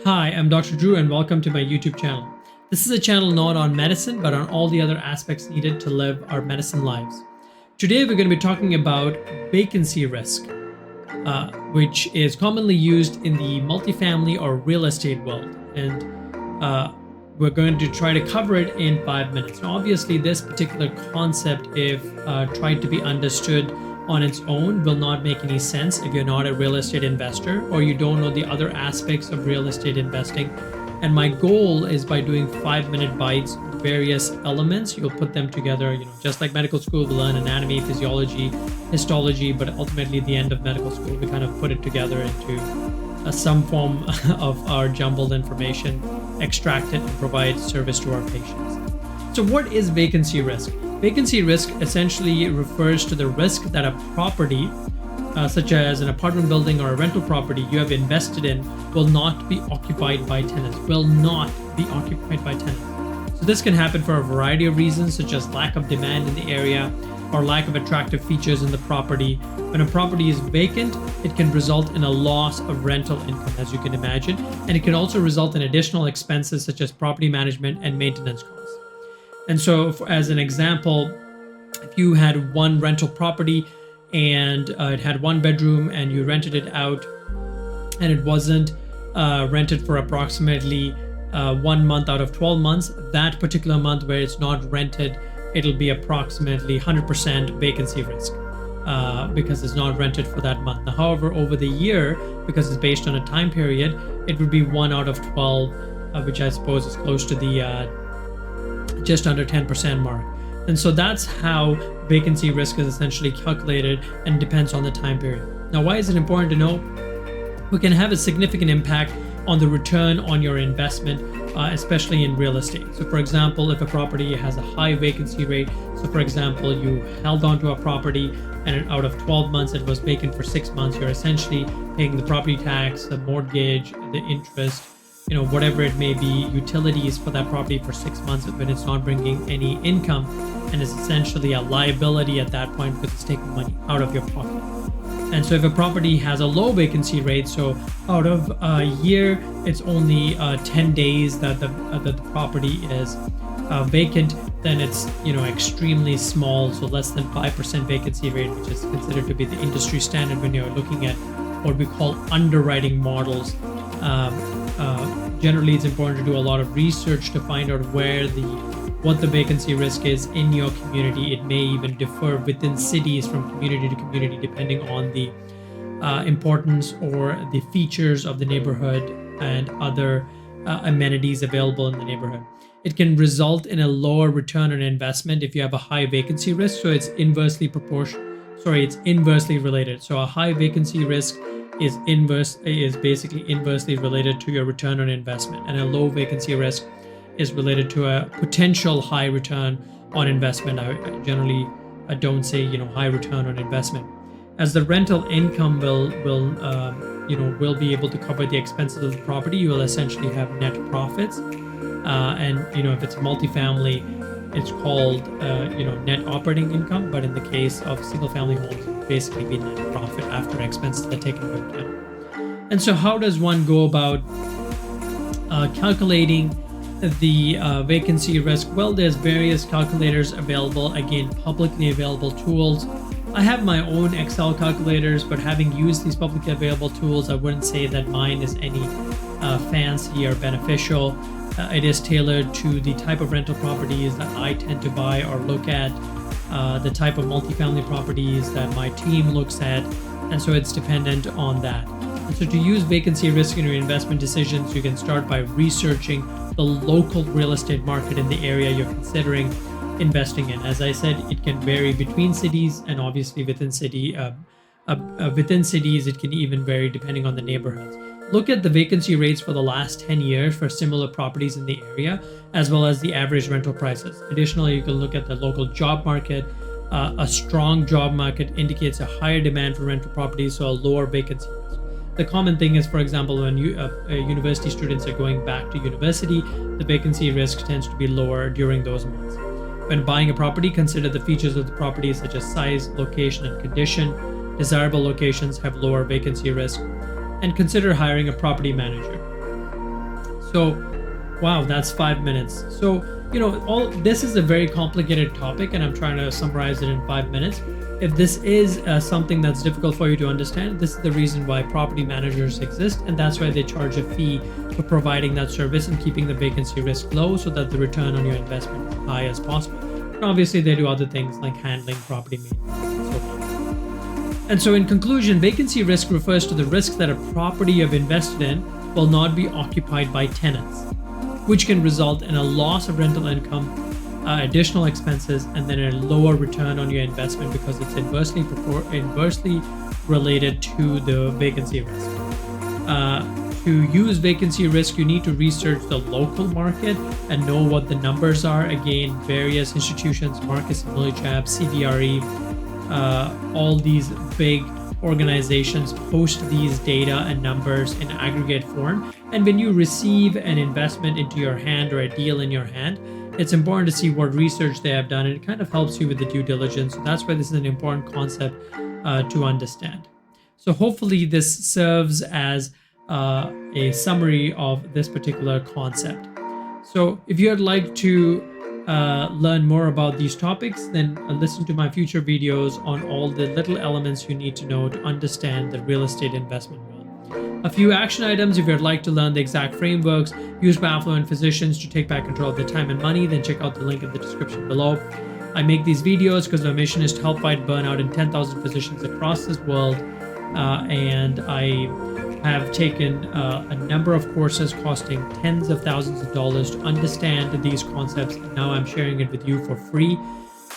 Hi, I'm Dr. Drew and welcome to my YouTube channel. This is a channel not on medicine, but on all the other aspects needed to live our medicine lives. Today we're going to be talking about vacancy risk, which is commonly used in the multifamily or real estate world. And we're going to try to cover it in 5 minutes. Now, obviously, this particular concept, if tried to be understood on its own, will not make any sense if you're not a real estate investor or you don't know the other aspects of real estate investing. And my goal is by doing 5-minute bites, various elements, you'll put them together, just like medical school, we learn anatomy, physiology, histology, but ultimately at the end of medical school, we kind of put it together into some form of our jumbled information, extract it and provide service to our patients. So what is vacancy risk? Vacancy risk essentially refers to the risk that a property, such as an apartment building or a rental property you have invested in, will not be occupied by tenants, So this can happen for a variety of reasons, such as lack of demand in the area or lack of attractive features in the property. When a property is vacant, it can result in a loss of rental income, as you can imagine, and it can also result in additional expenses such as property management and maintenance costs. And so, as an example, if you had one rental property and it had one bedroom and you rented it out and it wasn't rented for approximately 1 month out of 12 months, that particular month where it's not rented, it'll be approximately 100% vacancy risk because it's not rented for that month. Now, however, over the year, because it's based on a time period, it would be 1 out of 12, which I suppose is close to the just under 10% mark. And so that's how vacancy risk is essentially calculated and depends on the time period. Now, why is it important to know? We can have a significant impact on the return on your investment, especially in real estate. So for example, if a property has a high vacancy rate, so for example, you held onto a property and out of 12 months, it was vacant for 6 months, you're essentially paying the property tax, the mortgage, the interest, whatever it may be, utilities for that property for 6 months when it's not bringing any income, and is essentially a liability at that point because it's taking money out of your pocket. And so if a property has a low vacancy rate, so out of a year, it's only 10 days that the property is vacant, then it's extremely small, so less than 5% vacancy rate, which is considered to be the industry standard when you're looking at what we call underwriting models. Generally, it's important to do a lot of research to find out what the vacancy risk is in your community. It may even differ within cities from community to community, depending on the importance or the features of the neighborhood and other amenities available in the neighborhood. It can result in a lower return on investment if you have a high vacancy risk. So it's inversely related. So a high vacancy risk is basically inversely related to your return on investment, and a low vacancy risk is related to a potential high return on investment. I generally don't say high return on investment, as the rental income will be able to cover the expenses of the property. You will essentially have net profits, and if it's multifamily, it's called net operating income, but in the case of single family homes, it would basically be net profit after expenses are taken into account. And so how does one go about calculating the vacancy risk? Well, there's various calculators available, again, publicly available tools. I have my own Excel calculators, but having used these publicly available tools, I wouldn't say that mine is any fancy or beneficial. It is tailored to the type of rental properties that I tend to buy or look at, the type of multifamily properties that my team looks at, and so it's dependent on that. And so to use vacancy risk in your investment decisions, you can start by researching the local real estate market in the area you're considering investing in. As I said, it can vary between cities, and obviously within cities, it can even vary depending on the neighborhoods. Look at the vacancy rates for the last 10 years for similar properties in the area, as well as the average rental prices. Additionally, you can look at the local job market. A strong job market indicates a higher demand for rental properties, so a lower vacancy risk. The common thing is, for example, when university students are going back to university, the vacancy risk tends to be lower during those months. When buying a property, consider the features of the property such as size, location, and condition. Desirable locations have lower vacancy risk, and consider hiring a property manager. So, wow, that's 5 minutes. So, all this is a very complicated topic, and I'm trying to summarize it in 5 minutes. If this is something that's difficult for you to understand, this is the reason why property managers exist, and that's why they charge a fee for providing that service and keeping the vacancy risk low so that the return on your investment is high as possible. And obviously, they do other things like handling property maintenance and so on. And so, in conclusion, vacancy risk refers to the risk that a property you've invested in will not be occupied by tenants, which can result in a loss of rental income, additional expenses, and then a lower return on your investment because it's inversely related to the vacancy risk. To use vacancy risk, you need to research the local market and know what the numbers are. Again, various institutions, Marcus & Millichap, CBRE, all these big organizations post these data and numbers in aggregate form. And when you receive an investment into your hand or a deal in your hand, it's important to see what research they have done, and it kind of helps you with the due diligence. So that's why this is an important concept to understand. So hopefully this serves as a summary of this particular concept. So if you'd like to learn more about these topics, then listen to my future videos on all the little elements you need to know to understand the real estate investment world. A few action items: if you'd like to learn the exact frameworks used by affluent physicians to take back control of their time and money, then check out the link in the description below. I make these videos because my mission is to help fight burnout in 10,000 physicians across this world, and I have taken a number of courses costing tens of thousands of dollars to understand these concepts, and now I'm sharing it with you for free.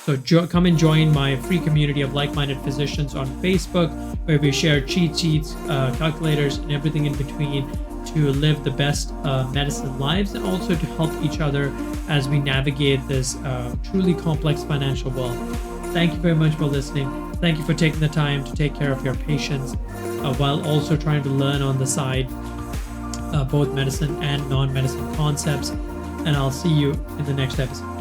So come and join my free community of like-minded physicians on Facebook, where we share cheat sheets, calculators, and everything in between to live the best medicine lives, and also to help each other as we navigate this truly complex financial world. Thank you very much for listening. Thank you for taking the time to take care of your patients while also trying to learn on the side both medicine and non-medicine concepts. And I'll see you in the next episode.